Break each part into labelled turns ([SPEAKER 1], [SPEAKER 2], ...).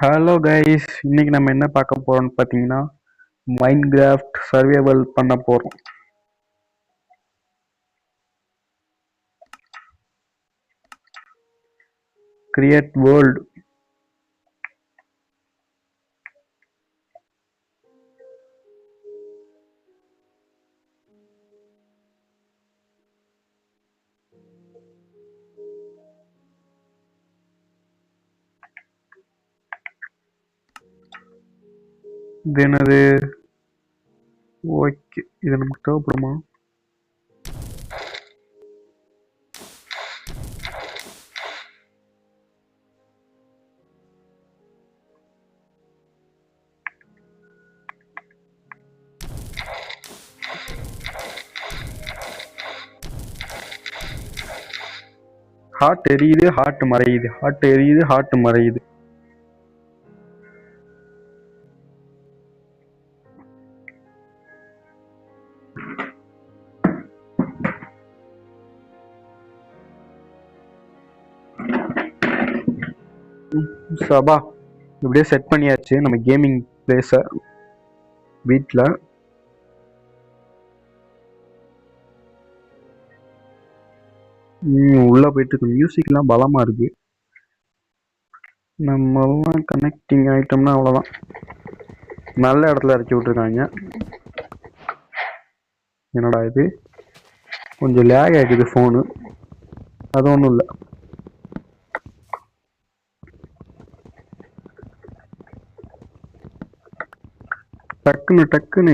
[SPEAKER 1] Hello guys, இன்னைக்கு நம்ம என்ன பார்க்க போறோம்னு பார்த்தீங்கன்னா மைன்கிராஃப்ட் சர்வைவல் பண்ண போறோம். Create world. இது என்னது? ஓகே, இது நமக்கு தேவைப்படுமா? ஹார்ட் எரியுது, ஹார்ட் மறையுது, ஹார்ட் எரியுது, ஹார்ட் மறையுது. சபா இப்படியே செட் பண்ணியாச்சு நம்ம கேமிங் பிளேஸை வீட்டில். உள்ள போயிட்டு இருக்கு. மியூசிக்லாம் பலமா இருக்கு. நம்மலாம் கனெக்டிங் ஆயிட்டோம்னா அவ்வளோதான். நல்ல இடத்துல இறக்கி விட்டுருக்காங்க. என்னடா இது, கொஞ்சம் லேக் ஆகிடுது ஃபோனு. அது ஒன்றும் இல்லை. டக்குன்னு டக்குன்னு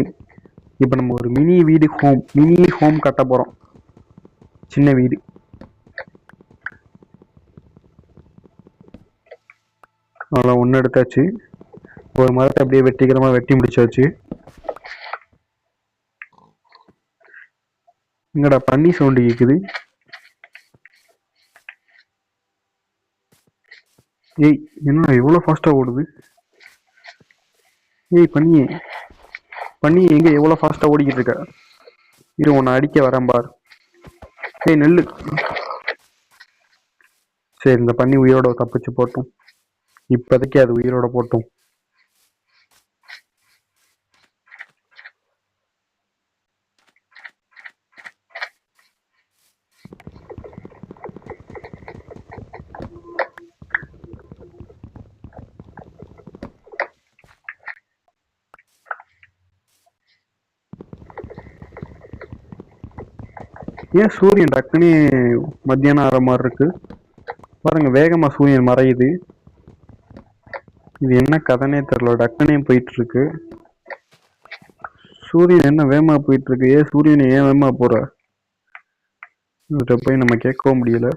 [SPEAKER 1] இப்போ நம்ம ஒரு மினி ஹோம் கட்ட போகிறோம். சின்ன வீடு. அவ்வளோ ஒன்று எடுத்தாச்சு. ஒரு மரத்தை அப்படியே வெட்டிக்கிறமாக வெட்டி முடிச்சாச்சு. இங்கடா பன்னி சவுண்டு கேட்குது. ஏய், என்னடா எவ்வளோ ஃபாஸ்ட்டாக ஓடுது? ஏய் பண்ணி எங்கே எவ்வளோ ஃபாஸ்ட்டாக ஓடிக்கிட்டு இருக்க? இரு, உன்னை அடிக்க வரேன் பார். ஏய் நெல்லு. சரி, இந்த பண்ணி உயிரோட தப்பிச்சு போட்டோம். இப்போதைக்கு அது உயிரோட போட்டோம். ஏன் சூரியன் டக்குன்னு மத்தியானம் ஆகிற மாதிரி இருக்கு பாருங்க. வேகமா சூரியன் மறையுது. இது என்ன கதைனே தெரியல. டக்குனே போயிட்டு இருக்கு. சூரியன் என்ன வேகமா போயிட்டு இருக்கு? ஏன் சூரியனை ஏன் வேகமா போற? இவர்கிட்ட போய் நம்ம கேட்கவும் முடியல.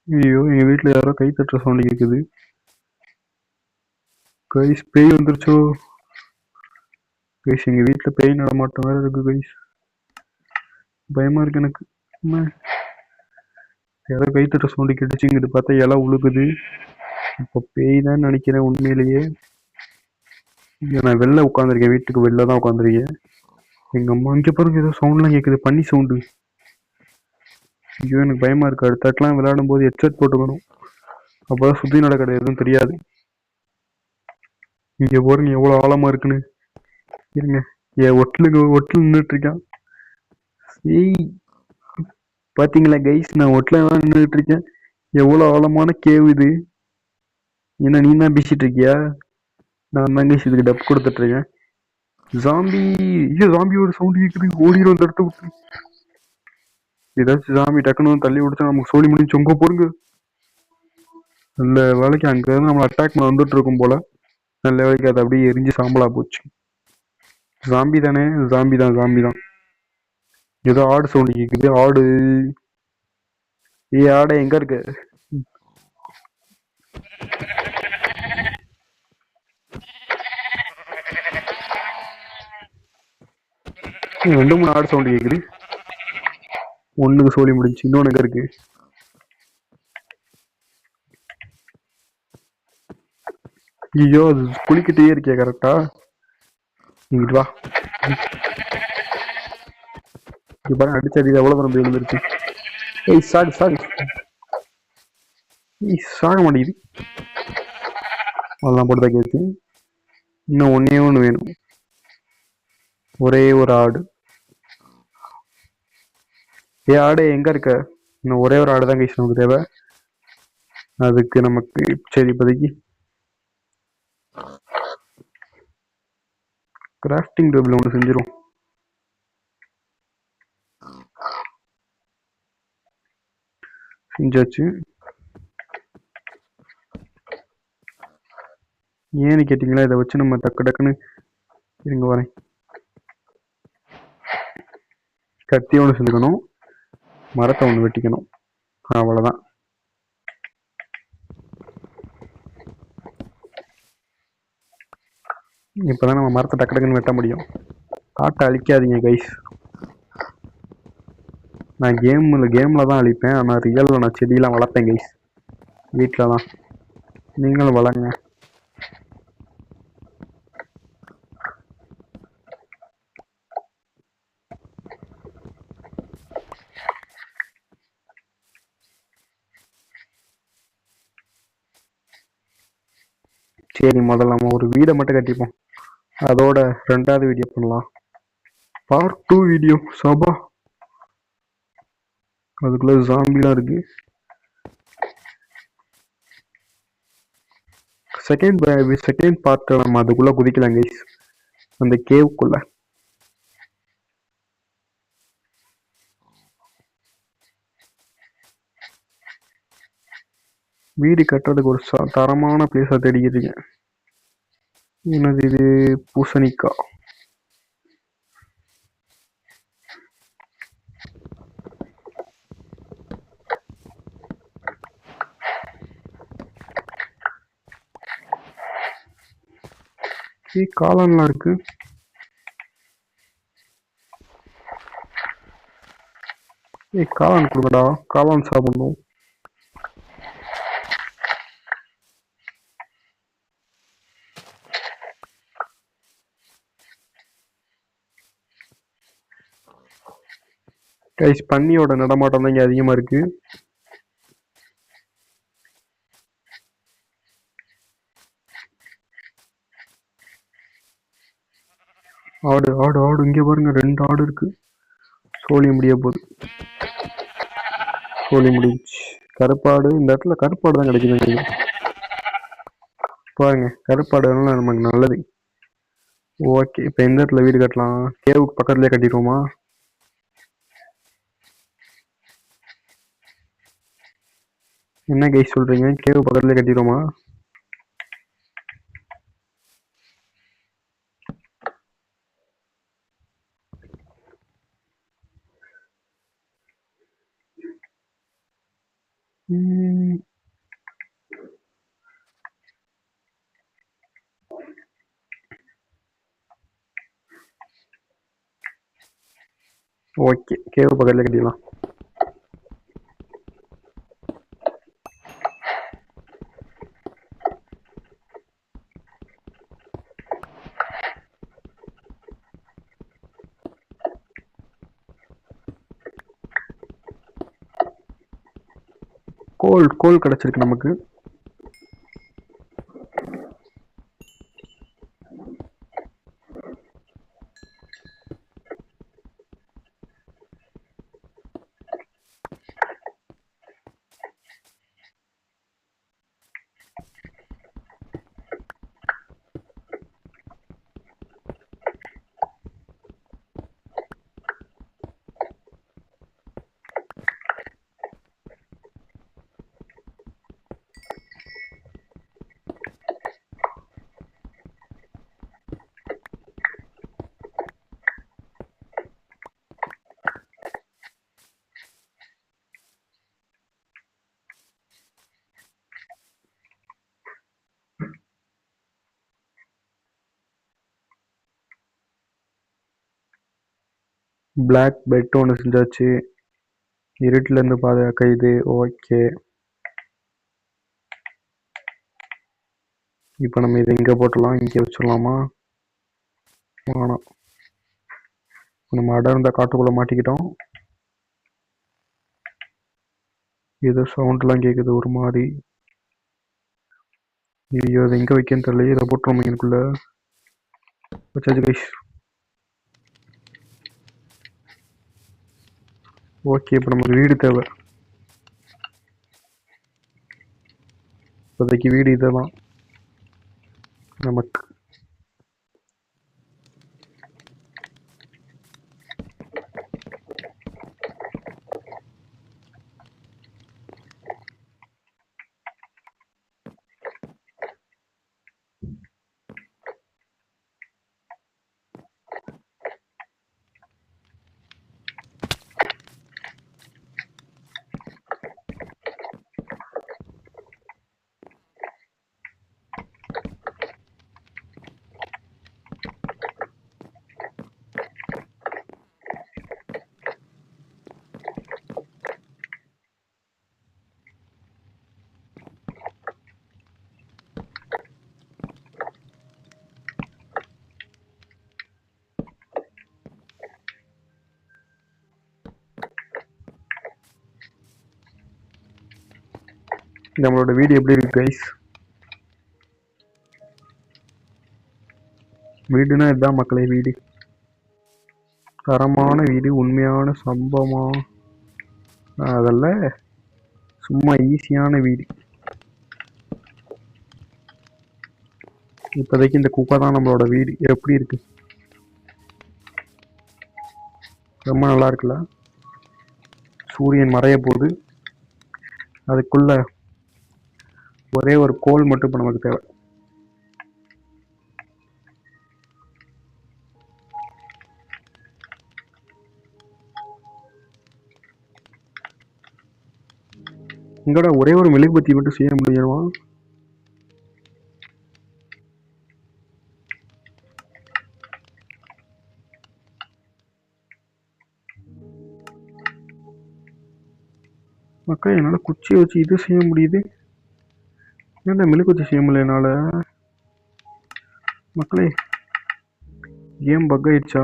[SPEAKER 1] ஐயோ, எங்க வீட்டுல யாரோ கை தட்டுற சவுண்ட் கேக்குது. கைஸ், பேய் வந்துருச்சோ கைஸ்? எங்க வீட்டுல பேய் நடமாட்டம் வேற இருக்கு கைஸ். பயமா இருக்கு எனக்கு. யாரோ கை தட்டுற சவுண்ட் கேட்டுச்சு. இங்கிட்டு பார்த்தா இலை உழுகுது. இப்போ பேய் தான் நினைக்கிறேன் உண்மையிலேயே. நான் வெளில உட்காந்துருக்கேன். வீட்டுக்கு வெளில தான் உட்காந்துருக்கேன். எங்க அம்மா இங்க பாருங்க, ஏதோ சவுண்ட்லாம் கேக்குது. பண்ணி சவுண்டு. ஐயோ, எனக்கு பயமா இருக்கு. அடுத்தாட்டெல்லாம் விளையாடும் போது ஹெட்செட் போட்டுக்கணும். அப்பதான் சுத்தி நடக்கிறது எதுவும் தெரியாது. இங்க பாருங்க எவ்வளவு ஆழமா இருக்குன்னு. இருங்க, ஒட்டில் நின்றுட்டு இருக்கான். ஏய், பாத்தீங்களா கைஸ், நான் ஒட்டில தான் நின்றுட்டு இருக்கேன். எவ்வளவு ஆழமான கேவ் இது. என்ன நீ தான் பேசிட்டு இருக்கியா? நான் தான் கைஸ் இதுக்கு டப் கொடுத்துட்டு இருக்கேன். ஜாம்பி. ஐயோ, ஜாம்பியோட சவுண்ட் கேக்குது. ஓடிடும் அந்த இடத்த விட்டு. ஏதாச்சும் ஜாம்பி டக்குன்னு தள்ளி விடுச்சா நமக்கு சோழி முடிஞ்சு உங்க போருங்க. நல்ல வேலைக்கு அங்க இருந்து நம்ம அட்டாக் பண்ண வந்துட்டு இருக்கும் போல. நல்ல வேலைக்கு அது அப்படியே எரிஞ்சு சாம்பலா போச்சு. ஜாம்பி தானே? ஜாம்பி தான். ஏதோ ஆடு சவுண்ட் கேக்குது. ஆடு. ஆடை எங்க இருக்கு? ரெண்டு மூணு ஆடு சவுண்ட் கேக்குது. ஒண்ணுக்கு சோழி முடிஞ்சு. இன்னொன்னு எங்க இருக்கு? ஐயோ, அது குளிக்கிட்டே இருக்கியா கரெக்டா? இங்கிட்டு வா. இப்ப அடிச்சடி எவ்வளவு தூரம் விழுந்துருச்சு. ஏய் சாரி. சாக மாட்டேங்குது. அதெல்லாம் போட்டு கேட்கு. இன்னும் ஒன்னே ஒன்று வேணும். ஒரே ஒரு ஆடு. ஆடு எங்க இருக்க? இன்னும் ஒரே ஒரு ஆடு தான் கைஸ் நமக்கு தேவை. அதுக்கு நமக்கு சரி இப்போதைக்கு கிராஃப்டிங் டேபிள் ஒன்று செஞ்சிடும். செஞ்சாச்சு. ஏன்னு கேட்டிங்களா, இதை வச்சு நம்ம டக்கு டக்குன்னு இருங்க வரேன். கத்தி ஒன்று செஞ்சுக்கணும், மரத்தை ஒன்று வெட்டிக்கணும், அவ்வளோதான். இப்போதான் நம்ம மரத்தை டக்கு டக்குன்னு வெட்ட முடியும். காட்டை அழிக்காதீங்க கைஸ். நான் கேமில் தான் அழிப்பேன், ஆனால் ரியலில் நான் செடியெலாம் வளர்ப்பேன் கைஸ். வீட்டில் தான். நீங்களும் வளங்க. சரி, முதல்ல நம்ம ஒரு வீடை மட்டும் கட்டிப்போம். அதோட 2வது வீடியோ பண்ணலாம். Part 2 video. சபா, அதுக்குள்ள ஜாம்பிலாம் இருக்கு. செகண்ட் பார்ட் நம்ம அதுக்குள்ள குதிக்கலாம் கைஸ், அந்த கேவுக்குள்ள. வீடு கட்டுறதுக்கு ஒரு தரமான பிளேஸா தேடிக்கிட்டு இருக்கேன். என்னது இது? பூசணிக்காய். காளான்லாம் இருக்கு. காளான் கொடுங்கடா, காளான் சாப்பிடணும். கைஸ், பன்னியோட நடமாட்டம் தான் இங்க அதிகமா இருக்கு. ஆடு ஆடு ஆடு, இங்க பாருங்க 2 ஆடு இருக்கு. சோழி முடிய போகுது. சோழி முடிச்சு. கருப்பாடு, இந்த இடத்துல கருப்பாடு தான் கிடைக்குது பாருங்க. கருப்பாடு நமக்கு நல்லது. ஓகே, இப்போ எந்த இடத்துல வீடு கட்டலாம்? கேவுக்கு பக்கத்துலேயே கட்டிடுவோமா? என்ன கைஸ் சொல்றீங்க? கேவு பக்கத்துலேயே கட்டிடுவோமா? ஓகே, கேவு பக்கத்துல கட்டிடலாம். கோல் கிடைச்சிருக்கு நமக்கு. பிளாக் பெட் ஒன்று செஞ்சாச்சு. இருட்டுல இருந்து பாதுகாக்க இது. ஓகே, இப்போ நம்ம இதை இங்கே போட்டுடலாம். இங்கே வச்சிடலாமா? வேணாம். நம்ம அடர்ந்த காட்டுக்குள்ள மாட்டிக்கிட்டோம். ஏதோ சவுண்ட்லாம் கேட்குது ஒரு மாதிரி. ஐயோ அதை எங்கே வைக்கன்னு தெரியல. இதை போட்டுருவோம் எனக்குள்ள வச்சாச்சு கைஸ். ஓகே, இப்போ நமக்கு வீடு தேவை. இப்போதைக்கு வீடு இதெல்லாம் நமக்கு. நம்மளோட வீடு எப்படி இருக்கு கைஸ்? வீடுனா இதுதான் மக்களே வீடு. தரமான வீடு, உண்மையான சம்பவமா அதெல்லாம் சும்மா ஈஸியான வீடு. இப்போதைக்கு இந்த குப்பை தான் நம்மளோட வீடு. எப்படி இருக்கு? ரொம்ப நல்லா இருக்குல்ல? சூரியன் மறைய போகுது. அதுக்குள்ள ஒரே ஒரு கோல் மட்டும் இப்போ நமக்கு தேவை. இங்கோட ஒரே ஒரு மெழுகுபத்தி மட்டும் செய்ய முடியுமா? மக்கள் என்னால் குச்சியை வச்சு இது செய்ய முடியுது. ஏன்னா மெழுகுபத்தி செய்ய முடியல என்னால். மக்களே கேம் பக் ஆயிடுச்சா?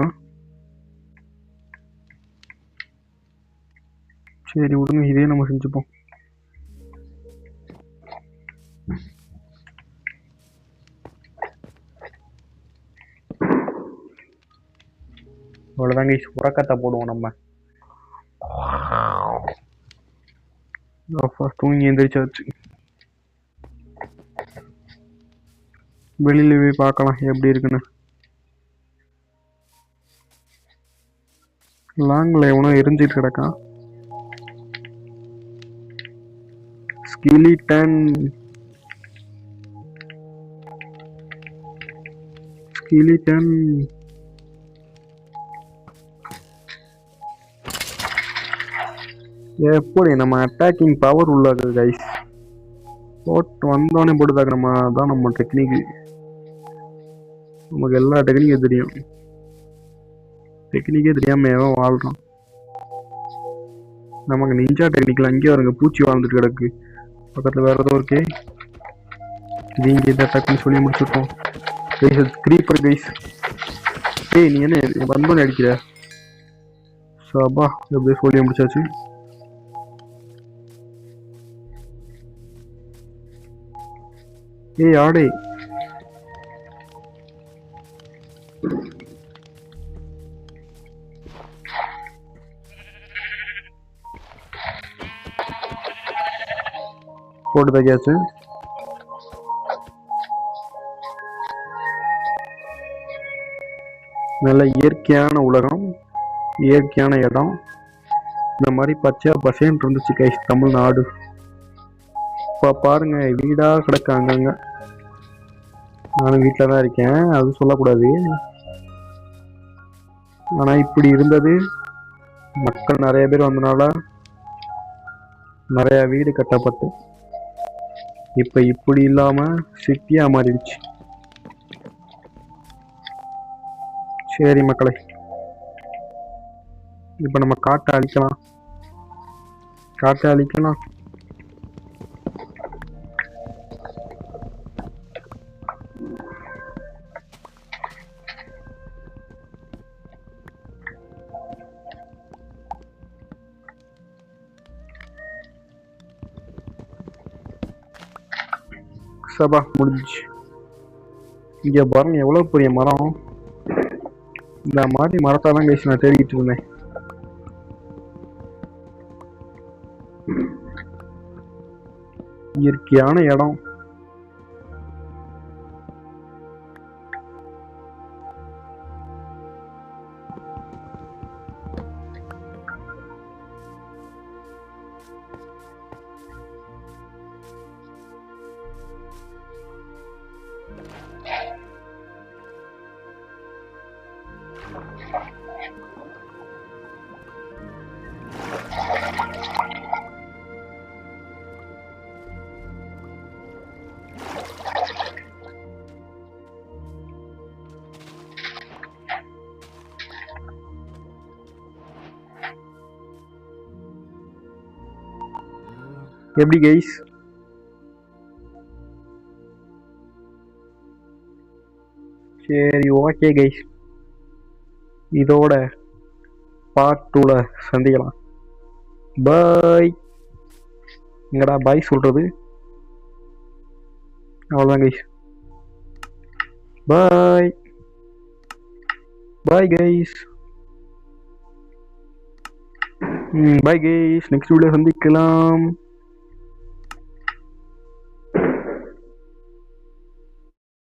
[SPEAKER 1] சரி விடுங்க, இதே நம்ம செஞ்சுப்போம். அவ்வளோதாங்க, உறக்கத்தை போடுவோம் நம்ம. தூங்கி எந்திரிச்சாச்சு. வெளியில போய் பார்க்கலாம் எப்படி இருக்குன்னு. லாங்கில் எவனோ எரிஞ்சிட்டு கிடக்கான். ஸ்கிலிட்டன் ஸ்கிலிட்டன் எப்படி நம்ம அட்டாக்கிங் பவர் உள்ளது கைஸ். போட்டு வந்தோடனே போட்டுதாக்க நம்ம தான் நம்ம டெக்னிக்கு. நமக்கு எல்லா டெக்னிக்கும் தெரியும். டெக்னிக்கே தெரியாம ஏன் வாழ்றோம்? நமக்கு நிஞ்சா டெக்னிக்கல் அங்கேயே வருங்க. பூச்சி வாழ்ந்துட்டு கிடக்கு பக்கத்தில். வேற ஏதோ இருக்கே, இது இங்கே இந்த அட்டாக் பண்ணி சொல்லி முடிச்சுருக்கோம். Creeper guys. ஏய் நீ என்ன வந்தோன்னு அடிக்கிற? சபா எப்படியே சொல்லி முடிச்சாச்சு. ஏய் ஆடே, போட்டு தைக்காச்சு. நல்ல இயற்கையான உலகம், இயற்கையான இடம். இந்த மாதிரி பச்சையா பசேன்னு இருந்துச்சு கைஸ் தமிழ்நாடு. இப்போ பாருங்க வீடா கிடக்க அங்கங்க. நானும் வீட்டில் தான் இருக்கேன், அது சொல்லக்கூடாது. ஆனால் இப்படி இருந்தது. மக்கள் நிறைய பேர் வந்தனால நிறைய வீடு கட்டப்பட்டு இப்போ இப்படி இல்லாமல் சிட்டியாக மாறிடுச்சு. சரி மக்களை, இப்போ நம்ம காட்டை அழிக்கலாம். காட்டை அழிக்கலாம். சபா முடிஞ்சு. இங்க பாருங்க எவ்வளவு பெரிய மரம். இந்த மாதிரி மரத்தாதான் கைஸ் நான் தேடிக்கிட்டு இருந்தேன். இயற்கையான இடம். எப்படி கைஸ்? சரி ஓகே கைஸ், இதோட பார்ட் 2ல சந்திக்கலாம். பாய். எங்கடா பாய் சொல்றது? அவ்வளோதான் guys. Bye bye guys. Bye guys, next video சந்திக்கலாம்.